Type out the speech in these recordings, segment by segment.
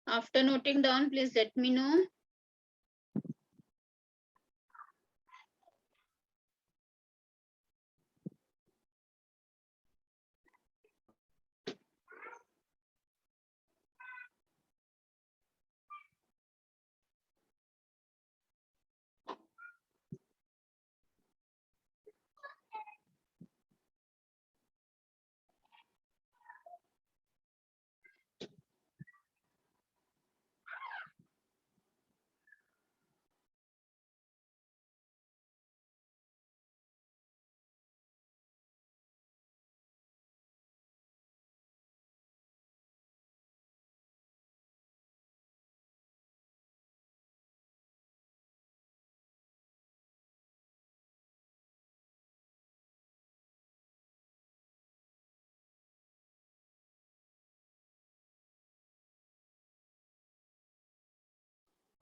After noting down, please let me know.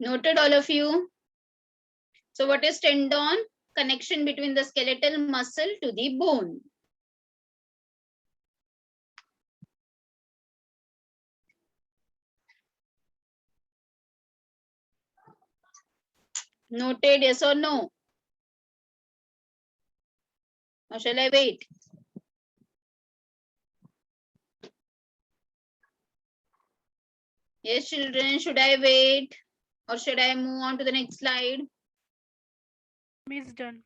Noted, all of you? So what is tendon? Connection between the skeletal muscle to the bone. Noted, yes or no? Or shall I wait? Yes, children, should I wait? Or should I move on to the next slide? Miss done.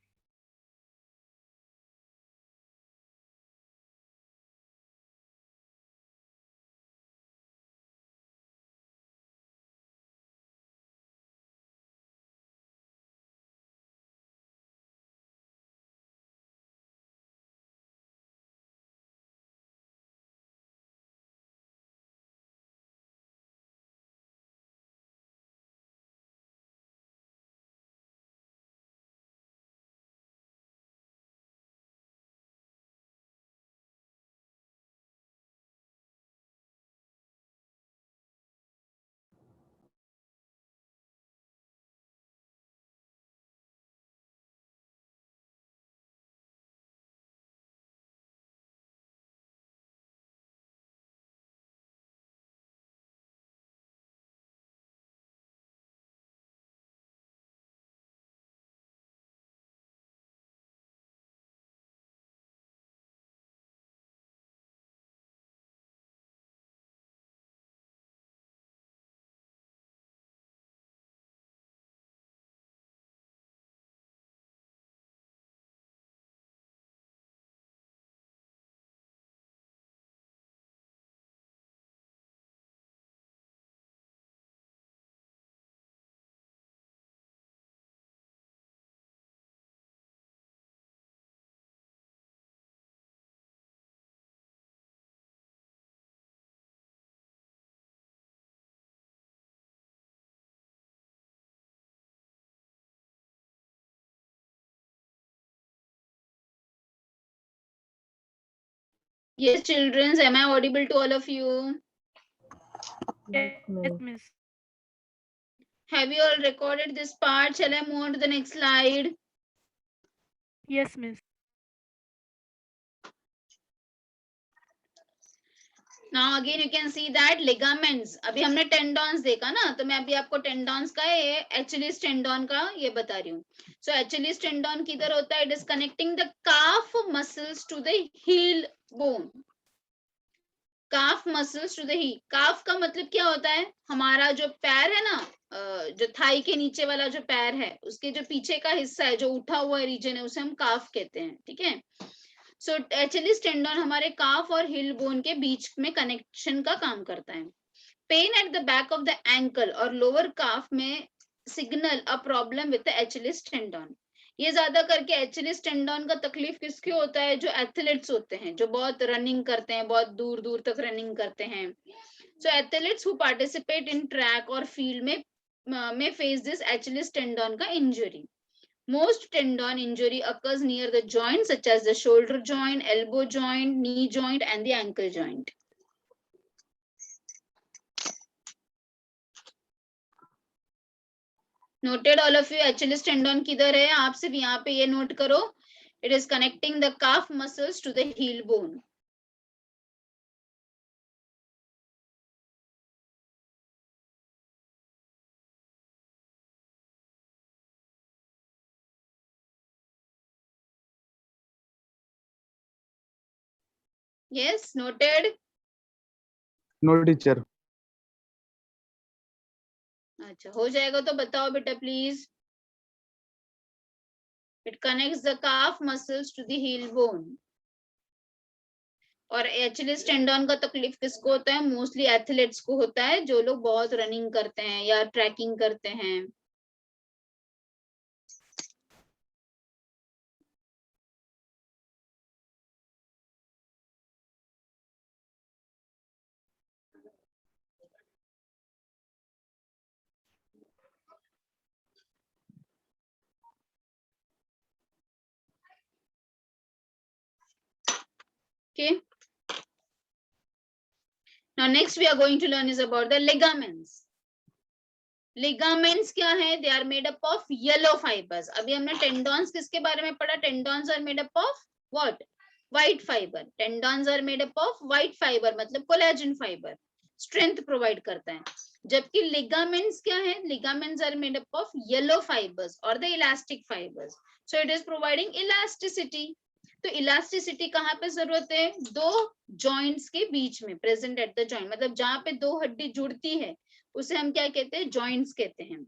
Yes, children, am I audible to all of you? Yes, miss. Have you all recorded this part? Shall I move on to the next slide? Yes, miss. Now again you can see that ligaments. अभी हमने tendons देखा ना, तो मैं अभी आपको tendons का ये Achilles tendon का ये बता रही हूँ. So Achilles tendon किधर होता है? It is connecting the calf muscles to the heel bone. Calf muscles to the heel. Calf का मतलब क्या होता है? हमारा जो पैर है ना, जो थाई के नीचे वाला जो पैर है, उसके जो पीछे का हिस्सा है, जो उठा हुआ रीजन है, उसे हम काफ कहते हैं. ठीक है. सो एचएलिस टेंडन हमारे काफ और हिल बोन के बीच में कनेक्शन का काम करता है. Pain at the back of the ankle और लोअर काफ में signal a problem with the Achilles tendon. ये ज्यादा करके एचएलिस टेंडन का तकलीफ किसके होता है? जो एथलीट्स होते हैं, जो बहुत रनिंग करते हैं, बहुत दूर दूर तक रनिंग करते हैं. So athletes who participate in track और फील्ड में फेस दिस एचएलिस टेंडन का injury. Most tendon injury occurs near the joints such as the shoulder joint, elbow joint, knee joint and the ankle joint. Noted all of you. Achilles tendon किधर है? आप सिर्फ यहाँ पे ये note करो. It is connecting the calf muscles to the heel bone. Yes, noted. No teacher. अच्छा, हो जाएगा तो बताओ बेटा please. It connects the calf muscles to the heel bone. और एचिलिस टेंडन का तकलीफ किसको होता है? मोस्टली एथलीट्स को होता है, जो लोग बहुत रनिंग करते हैं या ट्रैकिंग करते हैं. Okay. Now next we are going to learn is about the ligaments. Ligaments क्या है? They are made up of yellow fibers. अभी हमने tendons किसके बारे में पढ़ा? Tendons are made up of what? White fiber. Tendons are made up of white fiber, मतलब collagen fiber. Strength provide करता है. जबकि ligaments क्या है? Ligaments are made up of yellow fibers or the elastic fibers. So it is providing elasticity. तो elasticity कहाँ पे जरूरत है? दो जॉइंट्स के बीच में, प्रेजेंट एट द जॉइंट, मतलब जहाँ पे दो हड्डी जुड़ती है उसे हम क्या कहते हैं? जॉइंट्स कहते हैं.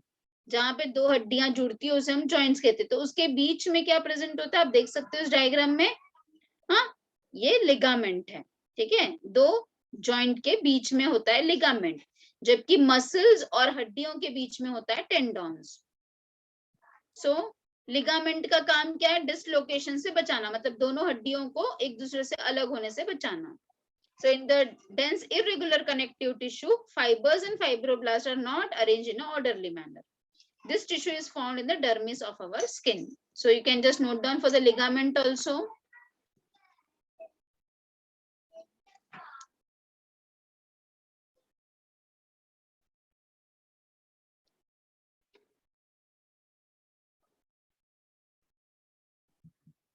जहाँ पे दो हड्डियां जुड़ती है उसे हम जॉइंट्स कहते हैं. तो उसके बीच में क्या प्रेजेंट होता है? आप देख सकते हो इस डायग्राम में. हाँ, ये लिगामेंट है. ठीक है, दो जॉइंट के बीच में होता है लिगामेंट, जबकि मसल्स और हड्डियों के बीच में होता है टेंडॉन्स. सो लिगामेंट का काम क्या है? डिसलोकेशन से बचाना, मतलब दोनों हड्डियों को एक दूसरे से अलग होने से बचाना. So in the dense irregular connective tissue, fibers and fibroblasts are not arranged in an orderly manner. This tissue is found in the dermis of our skin. So you can just note down for the ligament also.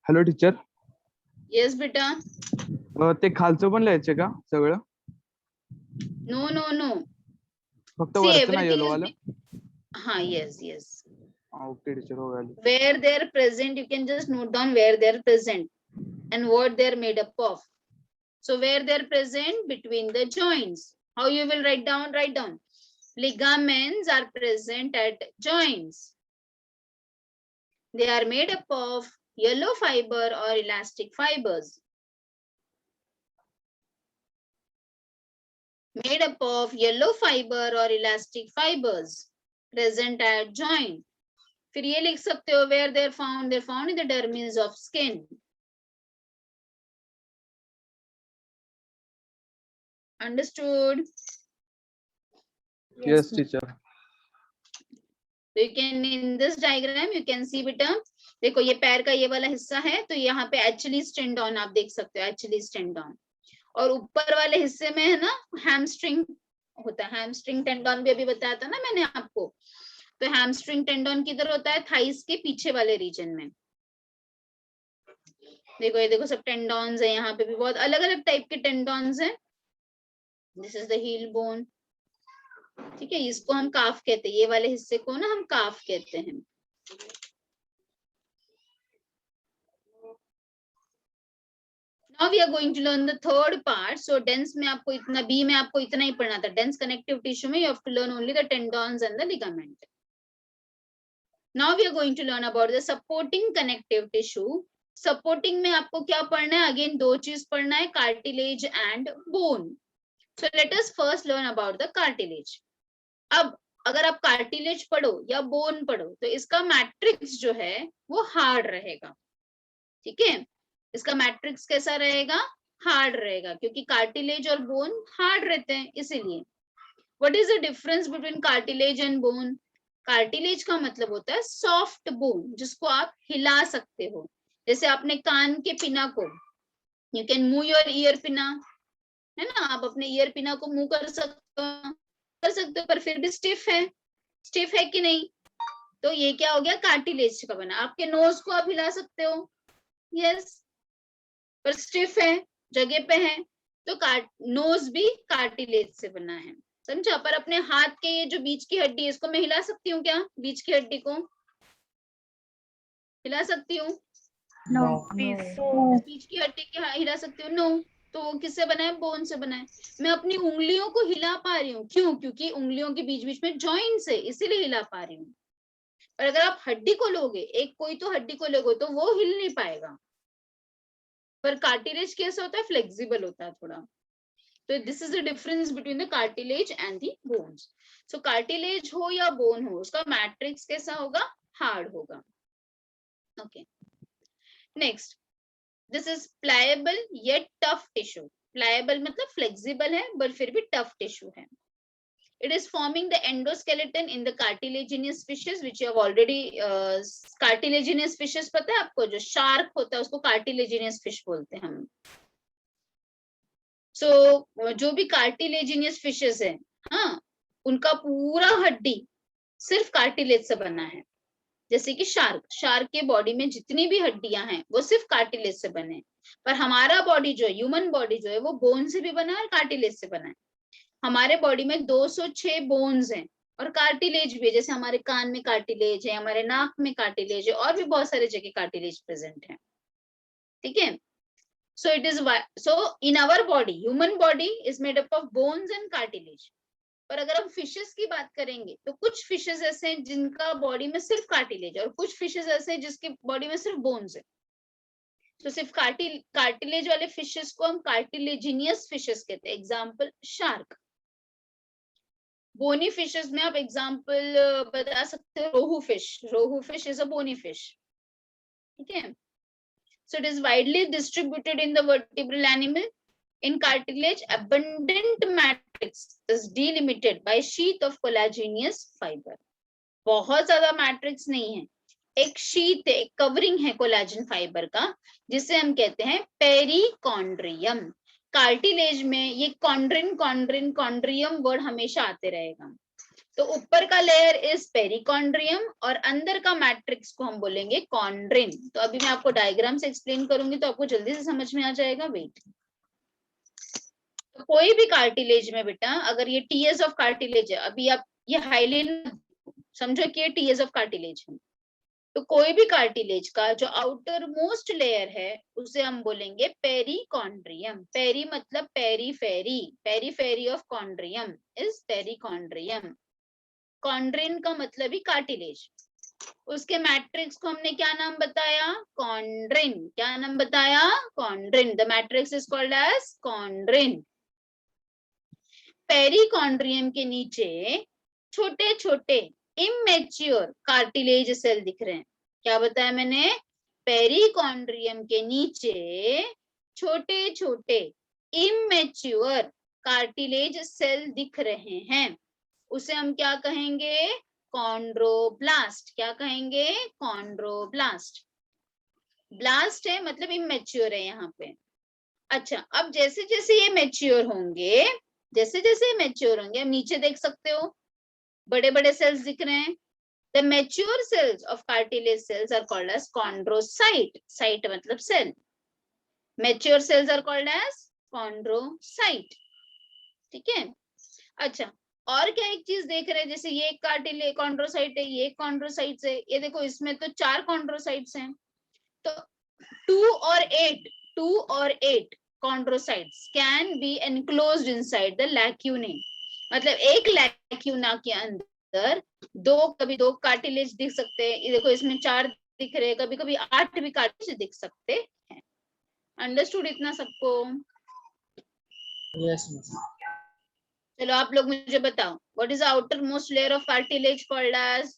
Hello teacher. Yes, beta. ते खालचं पण लिहायचे का सगळं? No, no, no. फक्त See, वरचं नाही everything yellow is वाला. हाँ, yes, yes. ओके टीचर, हो गया. Where they are present, you can just note down where they are present and what they are made up of. So where they are present? Between the joints. How you will write down? Write down. Ligaments are present at joints. They are made up of yellow fiber or elastic fibers. Made up of yellow fiber or elastic fibers present at joint. फिर ये लिख सकते हो where they are found. They are found in the dermis of skin. Understood? Yes teacher. So you can, in this diagram you can see बेटा, देखो ये पैर का ये वाला हिस्सा है, तो यहाँ पे Achilles tendon आप देख सकते हो, Achilles tendon. और ऊपर वाले हिस्से में है ना हैमस्ट्रिंग होता है. हैमस्ट्रिंग टेंडन भी अभी बताया था ना मैंने आपको. तो हैमस्ट्रिंग टेंडन किधर होता है? थाइस के पीछे वाले रीजन में. देखो ये देखो सब टेंडॉन्स है. यहाँ पे भी बहुत अलग अलग टाइप के टेंडॉन्स हैं. This is the heel bone. ठीक है, इसको हम काफ कहते हैं. ये वाले हिस्से को ना हम काफ कहते हैं. Now we are going to learn the third part. So dense में आपको इतना, B में आपको इतना ही पढ़ना था. Dense connective tissue में you have to learn only the tendons and the ligament. Now we are going to learn about the supporting connective tissue. Supporting में आपको क्या पढ़ना है? Again दो चीज पढ़ना है, cartilage and bone. So let us first learn about the cartilage. अब अगर आप कार्टिलेज पढ़ो या बोन पढ़ो तो इसका मैट्रिक्स जो है वो हार्ड रहेगा. ठीक है, इसका मैट्रिक्स कैसा रहेगा? हार्ड रहेगा, क्योंकि कार्टिलेज और बोन हार्ड रहते हैं. इसीलिए what is the difference between cartilage and bone? Cartilage का मतलब होता है सॉफ्ट बोन, जिसको आप हिला सकते हो. जैसे आपने कान के पिना को, you can move your year पिना, है ना, आप अपने ईयर पिना को मूव कर सकते हो, पर फिर भी स्टिफ है कि नहीं? तो ये क्या हो गया? कार्टिलेज का बना. आपके नोज को आप हिला सकते हो, यस, पर स्टिफ है, जगह पे है. तो नोज भी कार्टिलेज से बना है, समझा? पर अपने हाथ के ये जो बीच की हड्डी है इसको मैं हिला सकती हूँ क्या? बीच की हड्डी को हिला सकती हूँ? No. बीच की हड्डी क्या हिला सकती हूँ? नो. तो वो किससे बना है? बोन से बना है। मैं अपनी उंगलियों को हिला पा रही हूँ, क्यों? क्योंकि उंगलियों के बीच बीच में जॉइंट्स है, इसीलिए हिला पा रही हूँ। और अगर आप हड्डी को लोगे, एक कोई तो हड्डी को लोगे तो वो हिल नहीं पाएगा। पर कार्टिलेज कैसा होता है? फ्लेक्सिबल होता है थोड़ा। तो this is the difference between the cartilage and the bones. So cartilage हो या बोन हो, उसका मैट्रिक्स कैसा होगा? हार्ड होगा। Okay, next, this is pliable yet tough tissue. Pliable मतलब फ्लेक्सिबल है पर फिर भी टफ टिश्यू है। It is forming the endoskeleton in the cartilaginous fishes which you have already cartilaginous fishes पता है आपको? जो शार्क होता है उसको cartilaginous fish बोलते हैं हम। So जो भी cartilaginous fishes है, हाँ, उनका पूरा हड्डी सिर्फ कार्टिलेज से बना है। जैसे कि शार्क के बॉडी में जितनी भी हड्डियां हैं वो सिर्फ कार्टिलेज से बने। पर हमारा बॉडी जो है, ह्यूमन बॉडी जो है, वो बोन से भी बना है और कार्टिलेज से बना है। हमारे बॉडी में 206 बोन्स हैं और कार्टिलेज भी है। जैसे हमारे कान में कार्टिलेज है, हमारे नाक में कार्टिलेज है, और भी बहुत सारे जगह कार्टिलेज प्रेजेंट है। ठीक है, so it is so in our body, human body is made up of bones and cartilage. पर अगर हम फिशेस की बात करेंगे तो कुछ फिशेस ऐसे हैं जिनका बॉडी में सिर्फ कार्टिलेज है, और कुछ फिशेस ऐसे हैं जिसके बॉडी में सिर्फ बोन्स है। तो सिर्फ कार्टिलेज वाले फिशेस को हम कार्टिलेजिनियस फिशेस कहते हैं। Example shark. बोनी फिशेस में आप एग्जाम्पल बता सकते हो rohu fish. Rohu fish is a bony fish. ठीक है, so it is widely distributed in the vertebral animal. In cartilage, abundant matrix is delimited by sheath of collagenous fiber. बहुत ज्यादा matrix नहीं है, एक शीथ है, एक कवरिंग है कोलाजन फाइबर का, जिसे हम कहते हैं पेरिकॉन्ड्रियम। कार्टिलेज में ये कॉन्ड्रियम वर्ड हमेशा आते रहेगा। तो ऊपर का लेयर इज पेरिकॉन्ड्रियम और अंदर का मैट्रिक्स को हम बोलेंगे कॉन्ड्रिन। तो अभी मैं आपको डायग्राम से एक्सप्लेन करूंगी तो आपको जल्दी से समझ में आ जाएगा। वेट, तो कोई भी कार्टिलेज में बेटा, अगर ये टीएस ऑफ कार्टिलेज है, अभी आप ये हाईलाइट समझो कि ये टीएस ऑफ कार्टिलेज है, तो कोई भी कार्टिलेज का जो आउटर मोस्ट लेयर है उसे हम बोलेंगे पेरिकॉन्ड्रियम। पेरी मतलब periphery, periphery of chondrium is perichondrium. Chondrin का मतलब ही कार्टिलेज। उसके मैट्रिक्स को हमने क्या नाम बताया? कॉन्ड्रिन। क्या नाम बताया? Chondrin. The matrix is called as chondrin. Perichondrium के नीचे छोटे छोटे इमेच्योर कार्टिलेज सेल दिख रहे हैं। क्या बताया मैंने? पेरिकॉन्ड्रियम के नीचे छोटे छोटे इमेच्योर कार्टिलेज सेल दिख रहे हैं, उसे हम क्या कहेंगे? कॉन्ड्रोब्लास्ट। क्या कहेंगे? कॉन्ड्रोब्लास्ट। ब्लास्ट है मतलब इमेच्योर है यहाँ पे। अच्छा, अब जैसे जैसे ये मैच्योर होंगे, जैसे जैसे मैच्योर होंगे, हम नीचे देख सकते हो बड़े बड़े सेल्स दिख रहे हैं। The mature cells of cartilage cells are called as chondrocyte. Cyte मतलब cell. Mature cells are called as chondrocyte. ठीक है, अच्छा, और क्या एक चीज देख रहे हैं, जैसे ये एक कार्टिलेज कॉन्ड्रोसाइट है, ये कॉन्ड्रोसाइट्स है, ये देखो इसमें तो 4 कॉन्ड्रोसाइट्स हैं। तो 2 और 8 chondrocytes can be enclosed inside the lacunae। मतलब एक लैक्यूना के अंदर कभी दो कार्टिलेज दिख सकते हैं। ये देखो इसमें 4 दिख रहे हैं, कभी कभी 8 भी कार्टिलेज दिख सकते हैं। अंडरस्टूड इतना सबको? Yes, miss. चलो आप लोग मुझे बताओ, what is outer most layer of cartilage called as?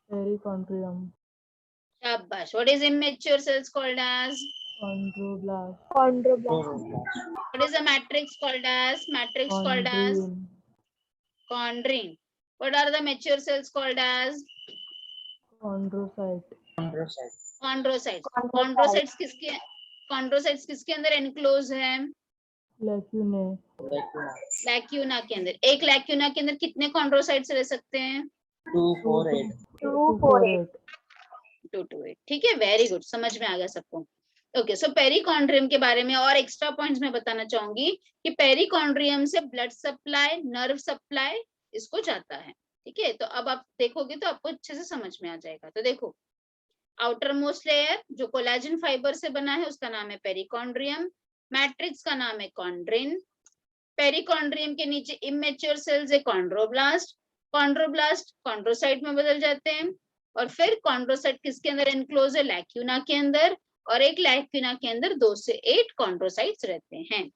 Perichondrium. शाबाश। What is immature cells called as? Chondroblast. Chloroplast. What is the matrix called as? Matrix called as Chondrium. chondrine. What are the mature cells called as? Chondrocyte. Chondrocyte. Chondrocytes. Chondrocytes किसके अंदर enclose है? Lacunae. Lacuna. Lacuna के अंदर। एक lacuna के अंदर कितने chondrocytes रह सकते हैं? 2, 4, 8. 248. 2 to 8। ठीक है, वेरी गुड, समझ में आ गया सबको। ओके, सो पेरिकॉन्ड्रियम के बारे में और एक्स्ट्रा पॉइंट्स मैं बताना चाहूंगी कि पेरिकॉन्ड्रियम से ब्लड सप्लाई, नर्व सप्लाई इसको जाता है। ठीक है, तो अब आप देखोगे तो आपको अच्छे से समझ में आ जाएगा। तो देखो, आउटर मोस्ट लेयर जो कोलेजन फाइबर से बना है उसका नाम है पेरिकॉन्ड्रियम, मैट्रिक्स का नाम है कॉन्ड्रिन, पेरिकॉन्ड्रियम के नीचे इमेच्योर सेल्स है कॉन्ड्रोब्लास्ट, कॉन्ड्रोब्लास्ट कॉन्ड्रोसाइट में बदल जाते हैं, और फिर कॉन्ड्रोसाइट किसके अंदर एनक्लोज है, लैक्यूना के अंदर, और एक लैक्यूना के अंदर 2 से 8 कॉन्ड्रोसाइट्स रहते हैं।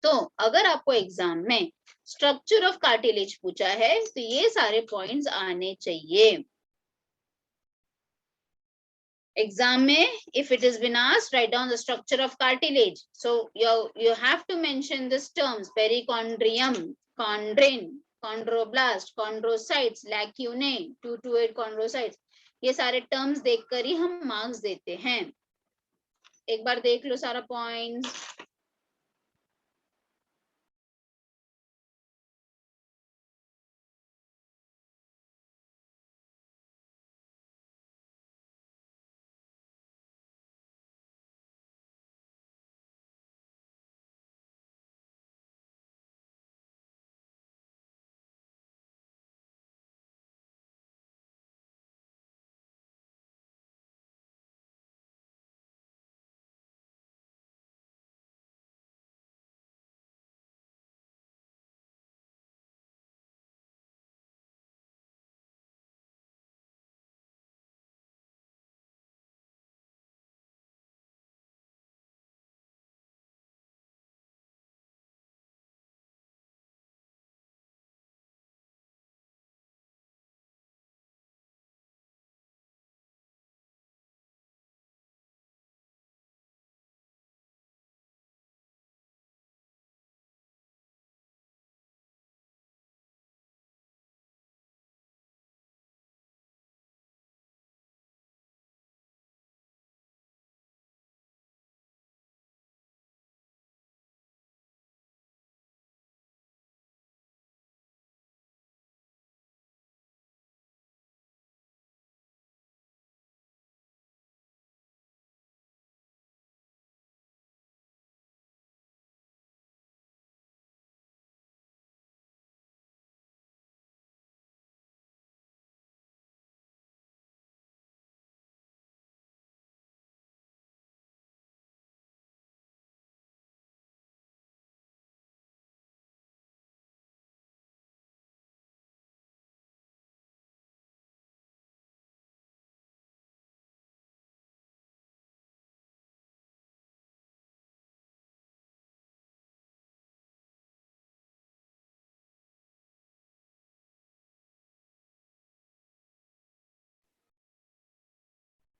तो अगर आपको एग्जाम में स्ट्रक्चर ऑफ कार्टिलेज पूछा है तो ये सारे पॉइंट्स आने चाहिए एग्जाम में. If it has been asked, write down the structure of cartilage. So you have to mention these terms: perichondrium, chondrin, chondroblast, chondrocytes, lacunae, 2 to 8 chondrocytes. ये सारे टर्म्स देखकर ही हम मार्क्स देते हैं. एक बार देख लो सारा points.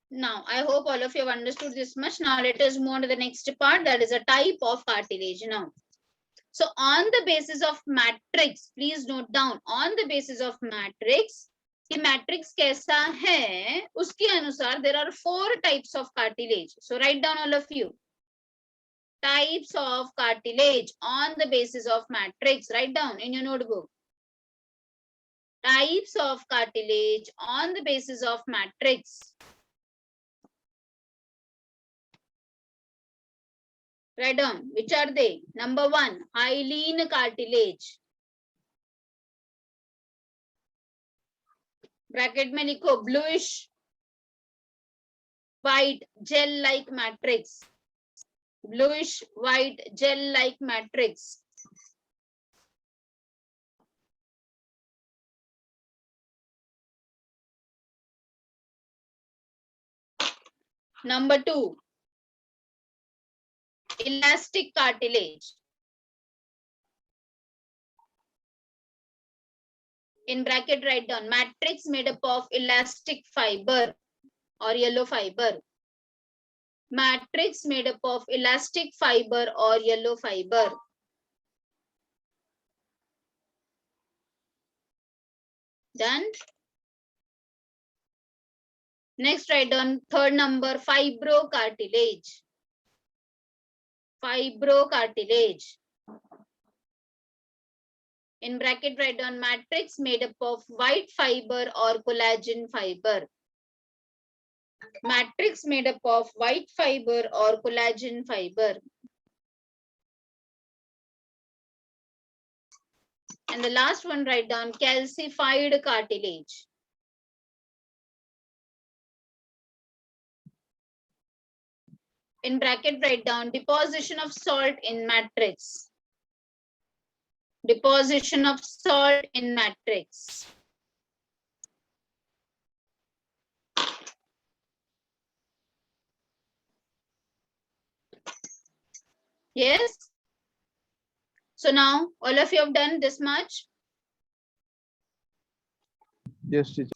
Now, I hope all of you have understood this much. Now, let us move on to the next part, that is a type of cartilage. Now, so on the basis of matrix, please note down, on the basis of matrix, कि matrix कैसा है, उसके अनुसार there are 4 types of cartilage. So, write down all of you. Types of cartilage on the basis of matrix. Write down in your notebook. Types of cartilage on the basis of matrix. Write down. Which are they? Number 1, hyaline cartilage. Bracket में लिखो bluish white gel like matrix. Bluish white gel like matrix. Number 2, elastic cartilage. In bracket write down matrix made up of elastic fiber or yellow fiber. Matrix made up of elastic fiber or yellow fiber. Done. Next write down third number, fibrocartilage. Fibrocartilage. In bracket write down matrix made up of white fiber or collagen fiber. Matrix made up of white fiber or collagen fiber. And the last one write down calcified cartilage. in bracket write down deposition of salt in matrix. Deposition of salt in matrix. Yes. So now all of you have done this much. Yes, teacher.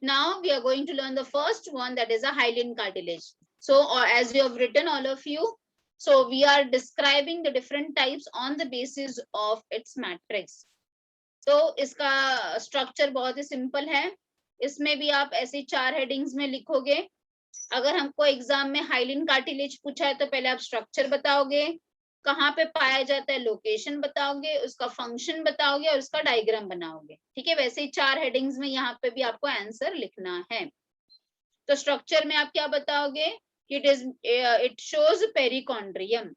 Now we are going to learn the first one, that is a hyaline cartilage. So as you have written, all of you, so we are describing the different types on the basis of its matrix. तो इसका structure बहुत ही simple है. इसमें भी आप ऐसे 4 headings में लिखोगे. अगर हमको एग्जाम में हाइलिन कार्टिलेज पूछा है तो पहले आप स्ट्रक्चर बताओगे, कहाँ पे पाया जाता है लोकेशन बताओगे, उसका फंक्शन बताओगे और उसका डायग्राम बनाओगे. ठीक है, वैसे ही 4 हेडिंग्स में यहाँ पे भी आपको आंसर लिखना है. तो स्ट्रक्चर में आप क्या बताओगे? It shows perichondrium.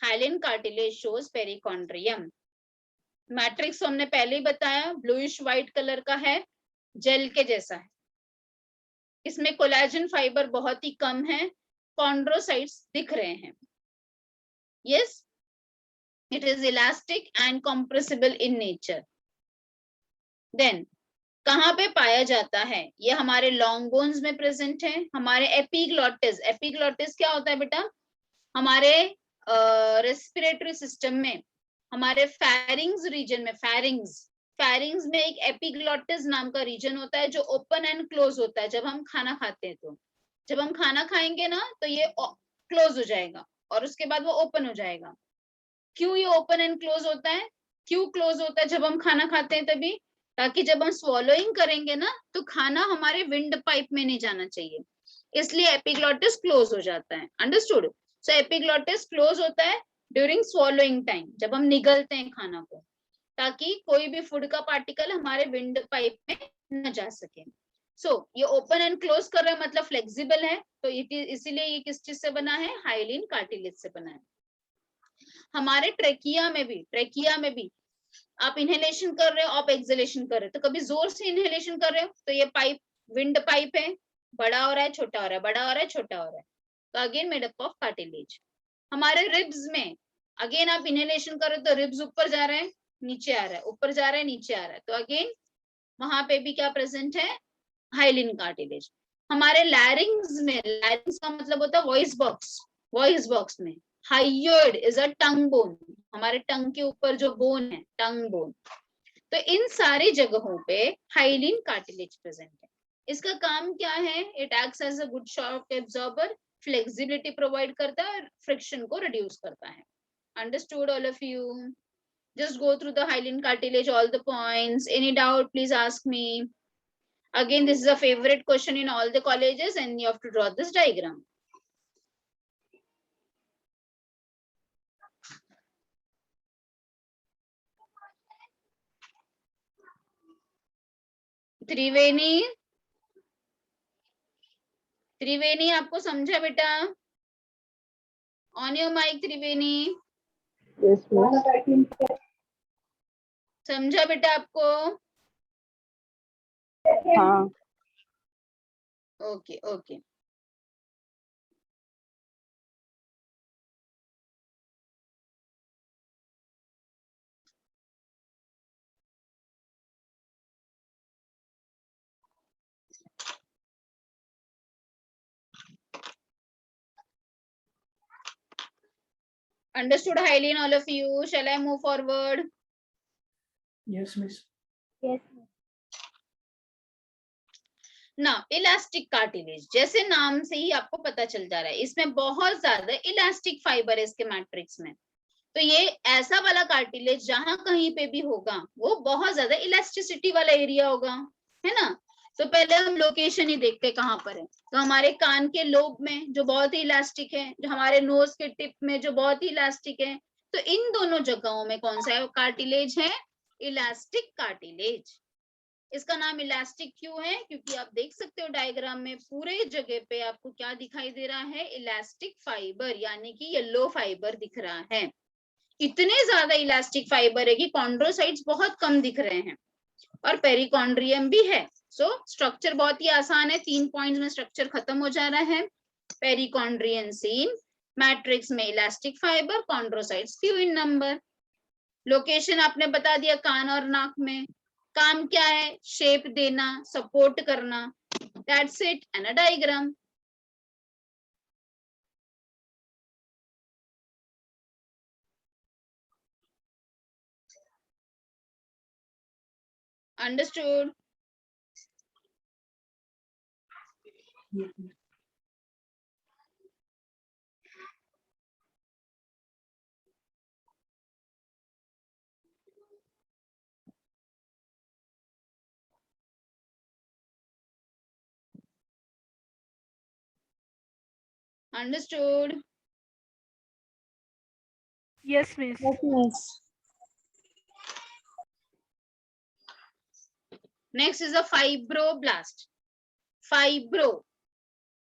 Hyaline cartilage shows perichondrium. Matrix हमने पहले ही बताया, ब्लूइश व्हाइट कलर का है, जेल के जैसा है. इसमें कोलेजन फाइबर बहुत ही कम है, कॉन्ड्रोसाइट्स दिख रहे हैं. Yes, it is elastic and compressible in nature. Then कहाँ पे पाया जाता है? ये हमारे लॉन्ग बोन्स में प्रेजेंट है. हमारे एपिग्लॉटिस. एपिग्लॉटिस क्या होता है बेटा? हमारे रेस्पिरेटरी सिस्टम में, हमारे फेरिंग्स रीजन में, फेरिंग्स में एक एपिग्लॉटिस नाम का रीजन होता है जो ओपन एंड क्लोज होता है. जब हम खाना खाते हैं तो जब हम खाना खाएंगे ना तो ये क्लोज हो जाएगा और उसके बाद वो ओपन हो जाएगा. क्यों ये ओपन एंड क्लोज होता है? क्यों क्लोज होता है जब हम खाना खाते हैं? तभी, ताकि जब हम स्वॉलोइंग करेंगे ना तो खाना हमारे विंड पाइप में नहीं जाना चाहिए, इसलिए एपिग्लॉटिस क्लोज हो जाता है. अंडरस्टूड? सो एपिग्लॉटिस क्लोज होता है ड्यूरिंग स्वॉलोइंग टाइम, जब हम निगलते हैं खाना को, ताकि कोई भी फूड का पार्टिकल हमारे विंड पाइप में न जा सके. सो ये ओपन एंड क्लोज कर रहा है मतलब फ्लेक्सिबल है. तो इसीलिए ये किस चीज से बना है? हाइलिन कार्टिलेज से बना है. हमारे ट्रेकिया में भी आप इनहेलेशन कर रहे हो, आप एक्सहेलेशन कर रहे हो, तो कभी जोर से इनहेलेशन कर रहे हो तो ये पाइप विंड पाइप है, बड़ा हो रहा है, छोटा हो रहा है, बड़ा हो रहा है, छोटा हो रहा है. तो again made up of cartilage. हमारे रिब्स में अगेन आप इनहेलेशन कर रहे हो तो रिब्स ऊपर जा रहे हैं, नीचे आ रहा है, ऊपर जा रहा है, नीचे आ रहा है. तो अगेन वहां पे भी क्या प्रेजेंट है? Hyaline cartilage. हमारे लैरिंग्स में, लैरिंग्स का मतलब होता है वॉइस बॉक्स में हाइयोइड इज अ टंग बोन. हमारे टंग के ऊपर जो बोन है, टंग बोन. तो इन सारी जगहों पे हाइलिन कार्टिलेज प्रेजेंट है. इसका काम क्या है? It acts as a good shock absorber, flexibility provide करता है और फ्रिक्शन को रिड्यूस करता है. Understood all of you? Just go through the hyaline cartilage, all the points. Any doubt, please ask me. Again, this is a favorite question in all the colleges and you have to draw this diagram. त्रिवेणी आपको समझा बेटा? On your mic, Triveni. Yes, ma'am. समझा बेटा आपको? हाँ. Okay. Understood hyaline, all of you? Shall I move forward? Yes, miss. Yes. ना elastic cartilage, जैसे नाम से ही आपको पता चल जा रहा है, इसमें बहुत ज्यादा इलास्टिक फाइबर है इसके मैट्रिक्स में. तो ये ऐसा वाला कार्टिलेज जहां कहीं पे भी होगा वो बहुत ज्यादा इलास्टिसिटी वाला एरिया होगा, है ना. तो पहले हम लोकेशन ही देखते हैं कहाँ पर है. तो हमारे कान के लोब में जो बहुत ही इलास्टिक है, जो हमारे नोज के टिप में जो बहुत ही इलास्टिक है, तो इन दोनों जगहों में कौन सा कार्टिलेज है? Elastic cartilage. इसका नाम इलास्टिक क्यों है? क्योंकि आप देख सकते हो डायग्राम में पूरे जगह पे आपको क्या दिखाई दे रहा है? इलास्टिक फाइबर, यानी कि येलो फाइबर दिख रहा है. इतने ज्यादा इलास्टिक फाइबर है कि कॉन्ड्रोसाइट्स बहुत कम दिख रहे हैं और पेरिकॉन्ड्रियम भी है. सो स्ट्रक्चर बहुत ही आसान है, 3 पॉइंट्स में स्ट्रक्चर खत्म हो जा रहा है. पेरिकॉन्ड्रियन सीन, मैट्रिक्स में elastic fibre, chondrocytes few in number. Location आपने बता दिया कान और नाक में। काम क्या है? शेप देना, सपोर्ट करना, that's it, and a diagram. Understood? Yes, miss. Understood? Yes, miss. Yes, miss. Next is a fibroblast. Fibro,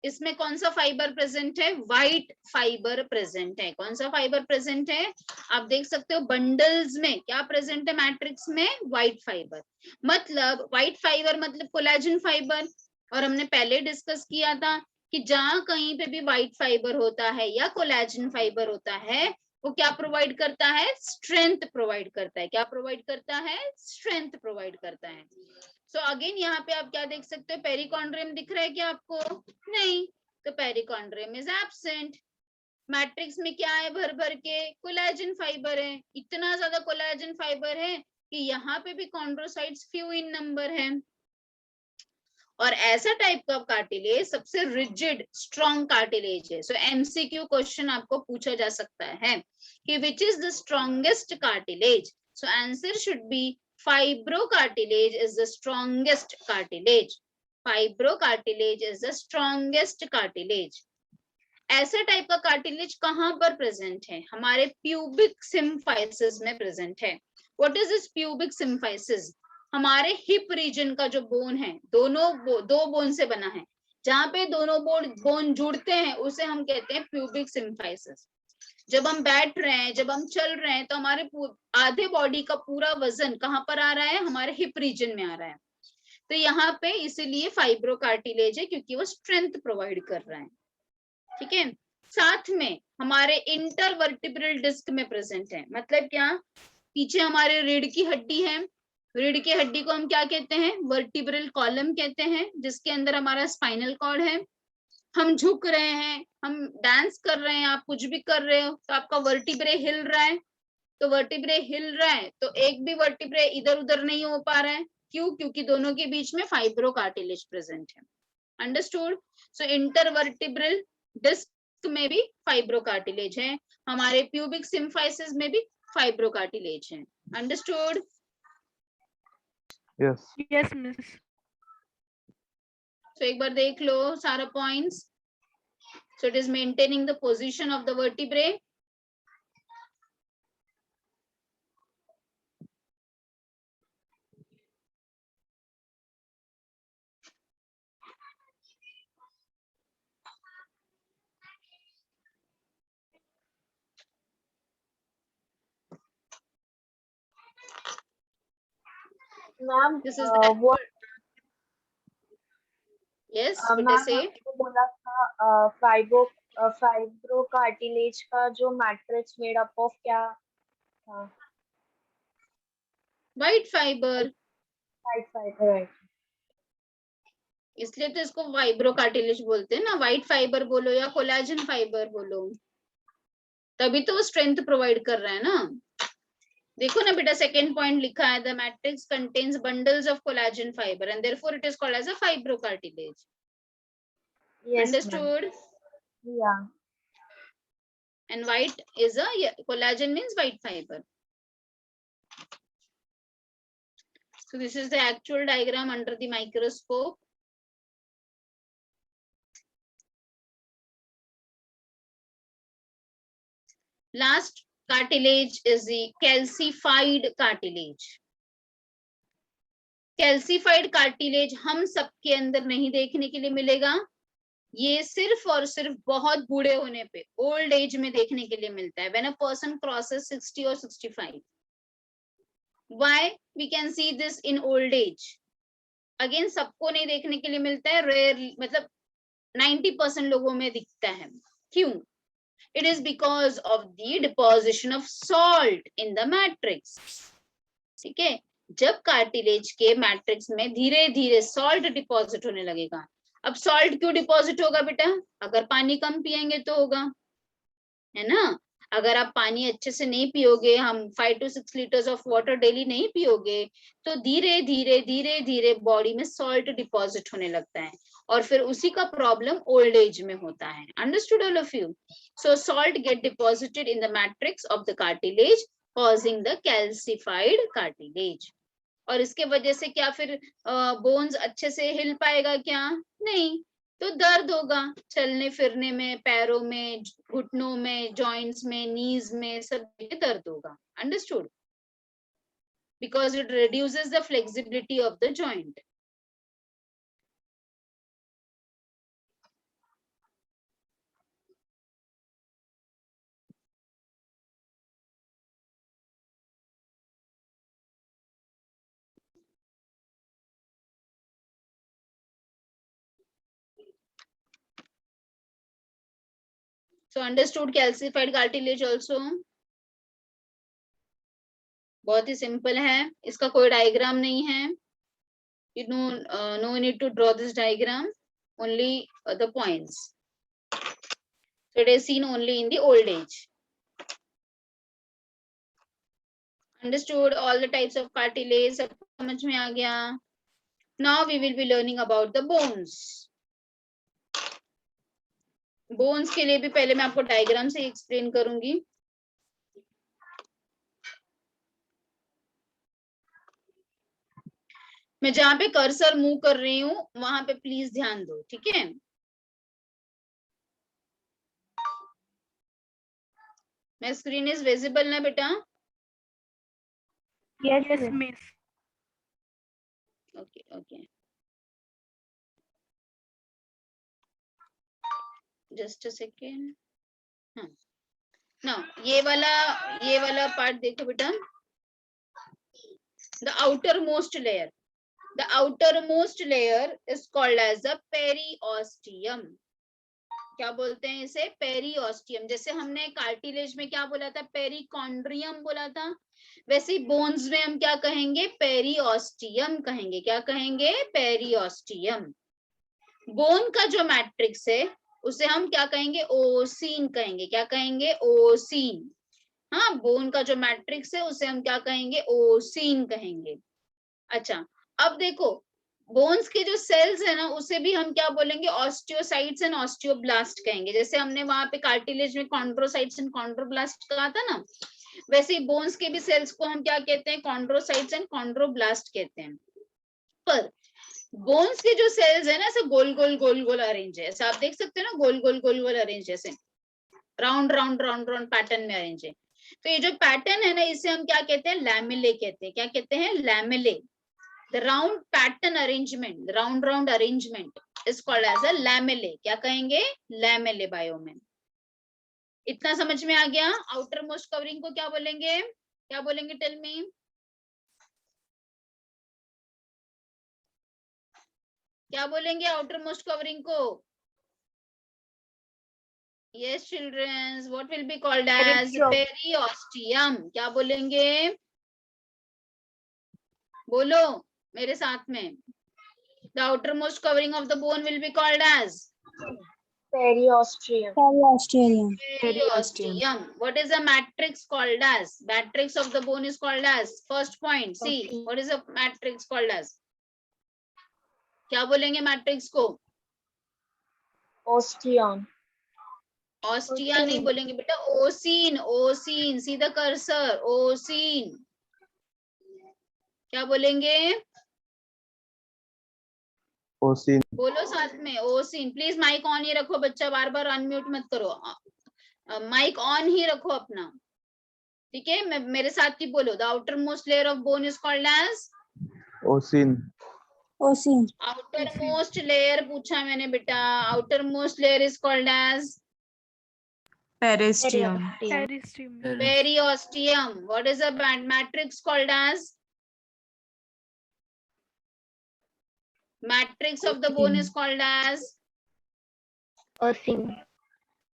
इसमें कौन सा फाइबर प्रेजेंट है? व्हाइट फाइबर प्रेजेंट है। कौन सा फाइबर प्रेजेंट है? आप देख सकते हो बंडल्स में क्या प्रेजेंट है? मैट्रिक्स में व्हाइट फाइबर। मतलब व्हाइट फाइबर मतलब कोलेजन फाइबर। और हमने पहले डिस्कस किया था कि जहां कहीं पे भी व्हाइट फाइबर होता है या कोलेजन फाइबर होता है, वो क्या प्रोवाइड करता है? स्ट्रेंथ प्रोवाइड करता है। क्या प्रोवाइड करता है? स्ट्रेंथ प्रोवाइड करता है। सो अगेन यहाँ पे आप क्या देख सकते हो? पेरिकॉन्ड्रियम दिख रहा है क्या आपको? नहीं, तो पेरिकॉन्ड्रियम इज एब्सेंट। मैट्रिक्स में क्या है? भर भर के कोलेजन फाइबर है। इतना ज्यादा कोलेजन फाइबर है कि यहाँ पे भी कॉन्ड्रोसाइट्स फ्यू इन नंबर है। और ऐसा टाइप का कार्टिलेज सबसे रिजिड स्ट्रॉन्ग कार्टिलेज है। सो एमसीक्यू क्वेश्चन आपको पूछा जा सकता है कि which is the strongest cartilage? So answer should be fibrocartilage is the strongest cartilage. Fibrocartilage is the strongest cartilage. ऐसा टाइप का कार्टिलेज कहां पर प्रेजेंट है? हमारे प्यूबिक सिम्फाइसिस में प्रेजेंट है। What is this pubic symphysis? हमारे हिप रीजन का जो बोन है, दो बोन से बना है, जहां पे दोनों बोन जुड़ते हैं उसे हम कहते हैं प्यूबिक सिम्फाइसिस। जब हम बैठ रहे हैं, जब हम चल रहे हैं, तो हमारे आधे बॉडी का पूरा वजन कहां पर आ रहा है? हमारे हिप रीजन में आ रहा है। तो यहाँ पे इसीलिए फाइब्रोकार्टिलेज है, क्योंकि वो स्ट्रेंथ प्रोवाइड कर रहा है। ठीक है, साथ में हमारे इंटरवर्टिब्रल डिस्क में प्रेजेंट है। मतलब क्या? पीछे हमारे रीढ़ की हड्डी है। रीढ़ की हड्डी को हम क्या कहते हैं? वर्टिब्रल कॉलम कहते हैं, जिसके अंदर हमारा स्पाइनल कॉर्ड है। हम झुक रहे हैं, हम डांस कर रहे हैं, आप कुछ भी कर रहे हो, तो आपका वर्टिब्रे हिल रहा है। तो वर्टिब्रे हिल रहा है तो एक भी वर्टिब्रे इधर उधर नहीं हो पा रहा है। क्यों? क्योंकि दोनों के बीच में फाइब्रोकार्टिलेज प्रेजेंट है। अंडरस्टूड? सो इंटरवर्टिब्रल डिस्क में भी फाइब्रोकार्टिलेज है, हमारे प्यूबिक सिम्फाइसिस में भी फाइब्रोकार्टिलेज है। अंडरस्टूड? यस। Yes, miss. सो एक बार देख लो सारा points. So it is maintaining the position of the vertebrae. Ma'am, This is the what yes, ma'am बेटा से आपको बोला था फाइब्रो कार्टिलेज का जो मैट्रिक्स मेड अप ऑफ क्या था? White fibre, white fibre, right? इसलिए तो इसको फाइब्रोकार्टिलेज बोलते हैं ना। व्हाइट फाइबर बोलो या कोलेजन फाइबर बोलो, तभी तो वो स्ट्रेंथ प्रोवाइड कर रहा है ना। देखो ना बेटा, सेकंड पॉइंट लिखा है, the matrix contains bundles of collagen fibre and therefore it is called as a fibrocartilage. Yes ma'am, understood? या And white is a collagen means white fiber. So this is the actual diagram under the microscope. Last cartilage is the calcified cartilage. Calcified cartilage हम सबके अंदर नहीं देखने के लिए मिलेगा। ये सिर्फ और सिर्फ बहुत बूढ़े होने पे, ओल्ड एज में देखने के लिए मिलता है। When a person crosses 60 or 65. Why we can see this in old age? Again सबको नहीं देखने के लिए मिलता है, रेयर, मतलब 90% लोगों में दिखता है। क्यों? It is because of the deposition of salt in the matrix. ठीक है, जब कार्टिलेज के मैट्रिक्स में धीरे धीरे सॉल्ट डिपॉजिट होने लगेगा। अब सॉल्ट क्यों डिपॉजिट होगा बेटा? अगर पानी कम पिएंगे तो होगा, है ना। अगर आप पानी अच्छे से नहीं पियोगे, हम 5 to 6 litres of water daily नहीं पियोगे, तो धीरे धीरे धीरे धीरे बॉडी में सॉल्ट डिपॉजिट होने लगता है, और फिर उसी का प्रॉब्लम ओल्ड एज में होता है। Understood all of you? So salt get deposited in the matrix of the cartilage, causing the calcified cartilage. और इसके वजह से क्या फिर बोन्स अच्छे से हिल पाएगा क्या? नहीं, तो दर्द होगा चलने फिरने में, पैरों में, घुटनों में, जॉइंट्स में, नीज में, सब जगह दर्द होगा। Understood? Because it reduces the flexibility of the joint. So understood calcified cartilage also? बहुत ही सिंपल है, इसका कोई डायग्राम नहीं है। You know, no need to draw this diagram, only the points. So it is seen only in the old age. Understood all the types of cartilage, सब समझ में आ गया? Now we will be learning about the bones. Bones के लिए भी पहले मैं आपको डायग्राम से एक्सप्लेन करूंगी। मैं जहां पे कर्सर मूव कर रही हूँ वहां पे प्लीज ध्यान दो, ठीक है। मैं स्क्रीन इज विजिबल ना बेटा? Yes, miss. Okay okay, just a second. हाँ, ना ये वाला पार्ट देखो बेटा। The outer most layer, the outermost layer is called as the periosteum. क्या बोलते हैं इसे? पेरियोस्टियम। जैसे हमने कार्टिलेज में क्या बोला था? पेरिकॉन्ड्रियम बोला था, वैसे बोन्स में हम क्या कहेंगे? पेरियोस्टियम कहेंगे। क्या कहेंगे? पेरियोस्टियम। बोन का जो मैट्रिक्स है उसे हम क्या कहेंगे? ओसीन कहेंगे। क्या कहेंगे? ओसीन। हाँ, बोन का जो मैट्रिक्स है उसे हम क्या कहेंगे? ओसीन कहेंगे। अच्छा, अब देखो बोन्स के जो सेल्स है ना उसे भी हम क्या बोलेंगे? ऑस्टियोसाइट्स एंड ऑस्टियोब्लास्ट कहेंगे। जैसे हमने वहां पे कार्टिलेज में कॉन्ड्रोसाइट्स एंड कॉन्ड्रोब्लास्ट कहा था ना, वैसे ही बोन्स के भी सेल्स को हम क्या कहते हैं? कॉन्ड्रोसाइट्स एंड कॉन्ड्रोब्लास्ट कहते हैं। पर बोन्स के जो सेल्स है ना ऐसे गोल गोल गोल गोल अरेंज है, ऐसा आप देख सकते हैं ना, गोल गोल गोल गोल अरेंज, जैसे round round round round pattern में अरेंज है। तो ये जो पैटर्न है ना इसे हम क्या कहते हैं? लैमेले कहते हैं। क्या कहते हैं? लैमेले। The round pattern arrangement, the round arrangement is called as a lamellae. क्या कहेंगे? lamellae biome। इतना समझ में आ गया? आउटर मोस्ट कवरिंग को क्या बोलेंगे? क्या बोलेंगे? Tell me. क्या बोलेंगे आउटर मोस्ट कवरिंग को? Yes children, what will be called as? periosteum। क्या बोलेंगे? बोलो मेरे साथ में। The outermost covering of the bone will be called as Periosteum. periosteum. What is the matrix called as? Matrix of the bone is called as, first point, see, what is the matrix called as? क्या बोलेंगे matrix को? Osteon. Ostia नहीं बोलेंगे बेटा, ossein. Ossein, see the cursor, ossein. क्या बोलेंगे? Ossein. बोलो साथ में, ओसीन। प्लीज माइक ऑन ही रखो बच्चा, बार बार अनम्यूट मत करो, माइक ऑन ही रखो अपना, ठीक है। मेरे साथ ही बोलो। The outer most layer of bone is called as ossein. Ossein. Outer most layer पूछा मैंने बेटा, outer most layer is called as Peristeum. Peristeum. periosteum. What is the matrix called as? Matrix of the bone is called as ossein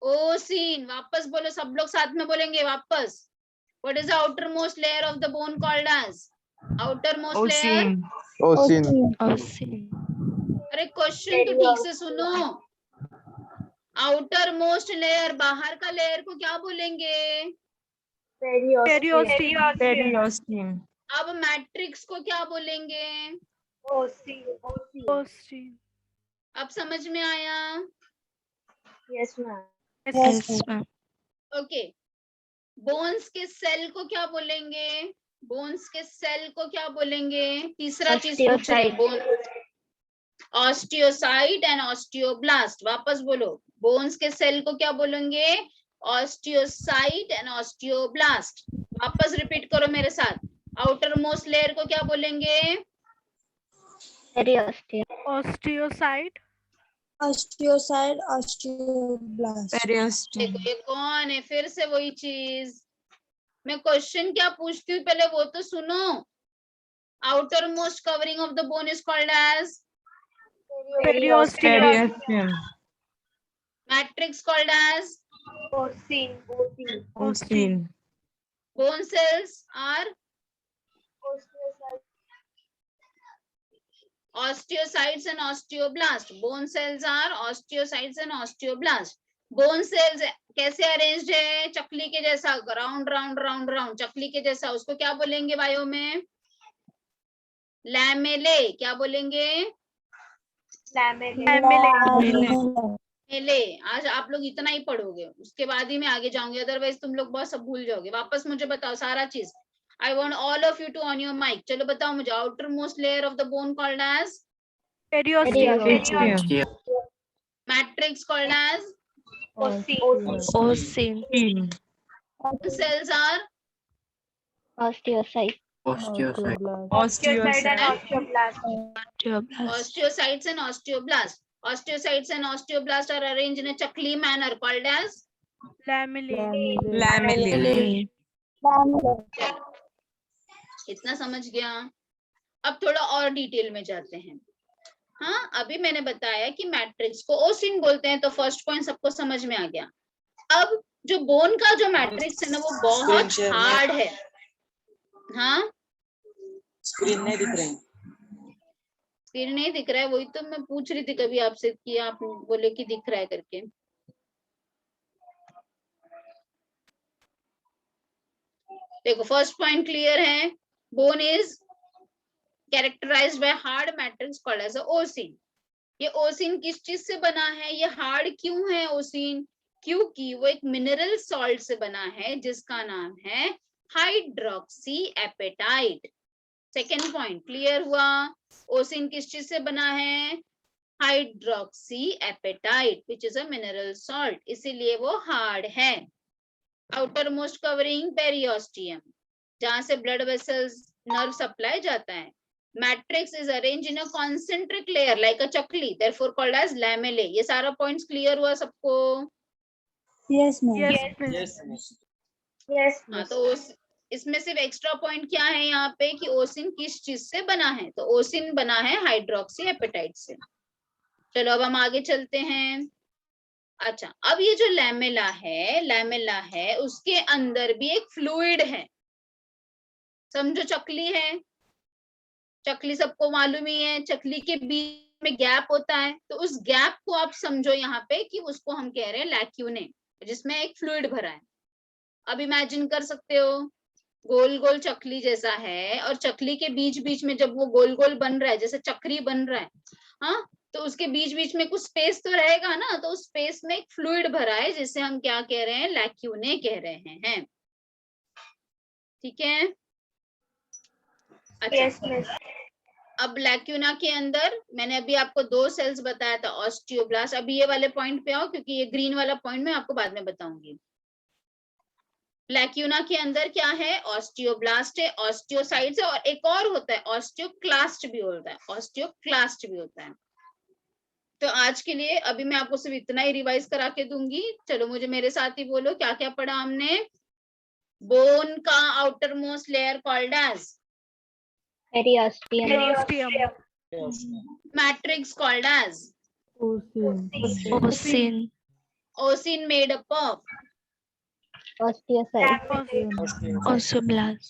ossein. वापस बोलो, सब लोग साथ में बोलेंगे वापस। What is the outer most layer of the bone called as? Outer most layer. Ossein ossein अरे question तो ठीक से सुनो। आउटर मोस्ट लेयर, बाहर का लेयर को क्या बोलेंगे? पेरियोस्टियम। पेरियोस्टियम अब मैट्रिक्स को क्या बोलेंगे? ओसिन। ओसिन अब समझ में आया? Yes ma'am. Yes ma'am okay. Bones के सेल को क्या बोलेंगे? बोन्स के सेल को क्या बोलेंगे? तीसरा चीज पूछ रहे। Bone, osteocyte and osteoblast. वापस बोलो, बोन्स के सेल को क्या बोलेंगे? Osteocyte and osteoblast. वापस रिपीट करो मेरे साथ। आउटर मोस्ट लेयर को क्या बोलेंगे? Periosteum osteocyte osteocyte osteoblast. देखो ये कौन है? फिर से वही चीज। मैं क्वेश्चन क्या पूछती हूँ पहले वो तो सुनो। Outer most covering of the bone is called as periosteum matrix called as ossein bone cells are osteocytes and osteoblast. Bone cells are osteocytes and osteoblast. Bone cells कैसे अरेंज्ड है? चकली के जैसा, राउंड राउंड राउंड राउंड, चकली के जैसा। उसको क्या बोलेंगे bio में? लैमेले। क्या बोलेंगे? मेले। आज आप लोग इतना ही पढ़ोगे, उसके बाद ही मैं आगे जाऊंगी, अदरवाइज तुम लोग बहुत सब भूल जाओगे। वापस मुझे बताओ सारा चीज। I want all of you to on your mic. चलो बताओ मुझे, outer most layer of the bone called as periosteum matrix called as ossein cells are osteocyte osteocyte osteocytes and osteoblast. Osteocytes and osteoblast are arranged in a chakli manner called as लैमेले इतना समझ गया? अब थोड़ा और detail में जाते हैं। हाँ, अभी मैंने बताया कि मैट्रिक्स को ओसिन बोलते हैं, तो फर्स्ट पॉइंट सबको समझ में आ गया। अब जो बोन का जो मैट्रिक्स है ना, वो बहुत हार्ड है। हाँ, स्क्रीन नहीं दिख रही। स्क्रीन नहीं दिख रहा है, वही तो मैं पूछ रही थी कभी आपसे कि आप बोले कि दिख रहा है करके। देखो फर्स्ट पॉइंट क्लियर है। Bone is characterized by hard matrix called as ossein. ये ओसिन किस चीज से बना है? ये हार्ड क्यों है ओसिन? क्योंकि वो एक मिनरल सॉल्ट से बना है जिसका नाम है hydroxy apatite. Second point clear हुआ? ओसिन किस चीज से बना है? Hydroxy apatite which is a mineral salt, इसीलिए वो हार्ड है। आउटर मोस्ट कवरिंग पेरियोस्टियम, जहां से ब्लड वेसल्स नर्व सप्लाई जाता है। Matrix is arrange in a concentric layer like a chakli, therefore called as lamellae. ये सारा पॉइंट्स क्लियर हुआ सबको? Yes ma'am. हाँ, तो इसमें सिर्फ एक्स्ट्रा पॉइंट क्या है यहाँ पे कि ओसिन किस चीज से बना है? तो ओसिन बना है हाइड्रोक्सी एपेटाइट से। चलो अब हम आगे चलते हैं। अच्छा, अब ये जो लैमेला है उसके अंदर भी एक फ्लूइड है। समझो चकली है, चकली सबको मालूम ही है, चकली के बीच में गैप होता है, तो उस गैप को आप समझो यहाँ पे कि उसको हम कह रहे हैं लैक्यूने, जिसमें एक फ्लूइड भरा है। अब इमेजिन कर सकते हो गोल गोल चकली जैसा है, और चकली के बीच बीच में जब वो गोल गोल बन रहा है, जैसे चक्री बन रहा है, हाँ, तो उसके बीच बीच में कुछ स्पेस तो रहेगा ना, तो उस स्पेस में एक फ्लूइड भरा है जिसे हम क्या कह रहे हैं? लैक्यूने कह रहे हैं। ठीक है? अच्छा, अब लैक्यूना के अंदर मैंने अभी आपको दो सेल्स बताया था, ऑस्टियोब्लास्ट। अभी ये वाले पॉइंट पे आओ, क्योंकि ये ग्रीन वाला पॉइंट मैं आपको बाद में बताऊंगी। लैक्यूना के अंदर क्या है? ऑस्टियोब्लास्ट है, ऑस्टियोसाइट्स है, और एक और होता है ऑस्टियोक्लास्ट भी होता है, ऑस्टियोक्लास्ट भी होता है। तो आज के लिए अभी मैं आपको सिर्फ इतना ही रिवाइज करा के दूंगी। चलो मुझे मेरे साथ ही बोलो, क्या क्या पढ़ा हमने? बोन का outer most layer called as periosteum matrix called as ossein Osin made up of. Osteoblast.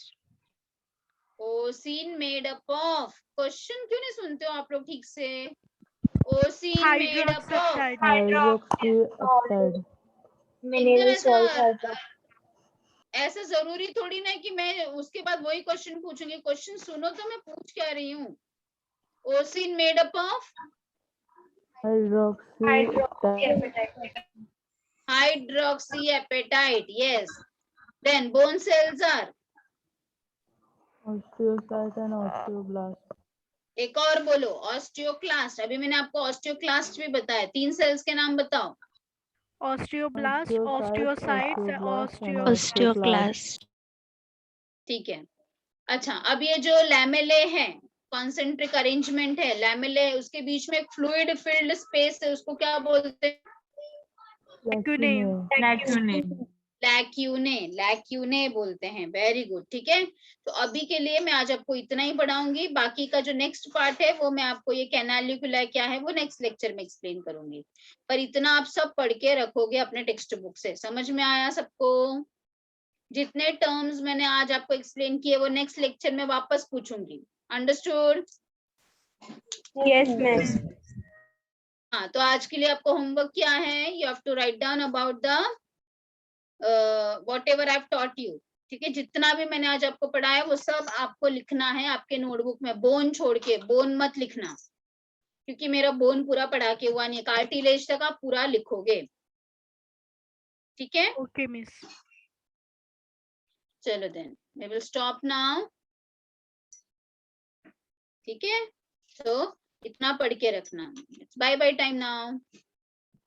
Osin made up of. Question क्यों नहीं सुनते हो आप लोग ठीक से? Osin made up of. Hydroxide. Mineral salt ऐसा जरूरी थोड़ी ना कि मैं उसके बाद वही क्वेश्चन पूछूंगी. क्वेश्चन सुनो तो मैं पूछ क्या रही हूँ. Osin made up of hydroxyapatite. Yes. Then bone cells are. Osteocyte and osteoblast. एक और बोलो. ऑस्टियोक्लास्ट. अभी मैंने आपको ऑस्टियोक्लास्ट भी बताया. 3 सेल्स के नाम बताओ. Osteoblast, osteocytes, Osteoclast. ठीक है. अच्छा, अब ये जो लैमेले है, कॉन्सेंट्रिक अरेंजमेंट है, लैमेले, उसके बीच में एक फ्लूइड फिल्ड स्पेस है, उसको क्या बोलते हैं? लैक्यूने बोलते हैं. Very good. ठीक है. तो अभी के लिए मैं आज आपको इतना ही पढ़ाऊंगी. बाकी का जो नेक्स्ट पार्ट है वो मैं आपको, ये कैनालिकुला क्या है वो नेक्स्ट लेक्चर में एक्सप्लेन करूंगी. पर इतना आप सब पढ़ के रखोगे अपने टेक्स्ट बुक से. समझ में आया सबको? जितने टर्म्स मैंने आज आपको एक्सप्लेन किए वो नेक्स्ट लेक्चर में वापस पूछूंगी. अंडरस्टूड? Yes ma'am. हाँ, तो आज के लिए आपको होमवर्क क्या है? You have to write down about the whatever I have taught you. ठीक है. जितना भी मैंने आज आपको पढ़ाया वो सब आपको लिखना है आपके नोटबुक में. बोन छोड़ के, बोन मत लिखना, क्योंकि मेरा बोन पूरा पढ़ा के हुआ नहीं. कार्टिलेज तक आप पूरा लिखोगे. ठीक है. Okay, miss. चलो then we will stop now. ठीक है. तो इतना पढ़ के रखना. Bye bye time now.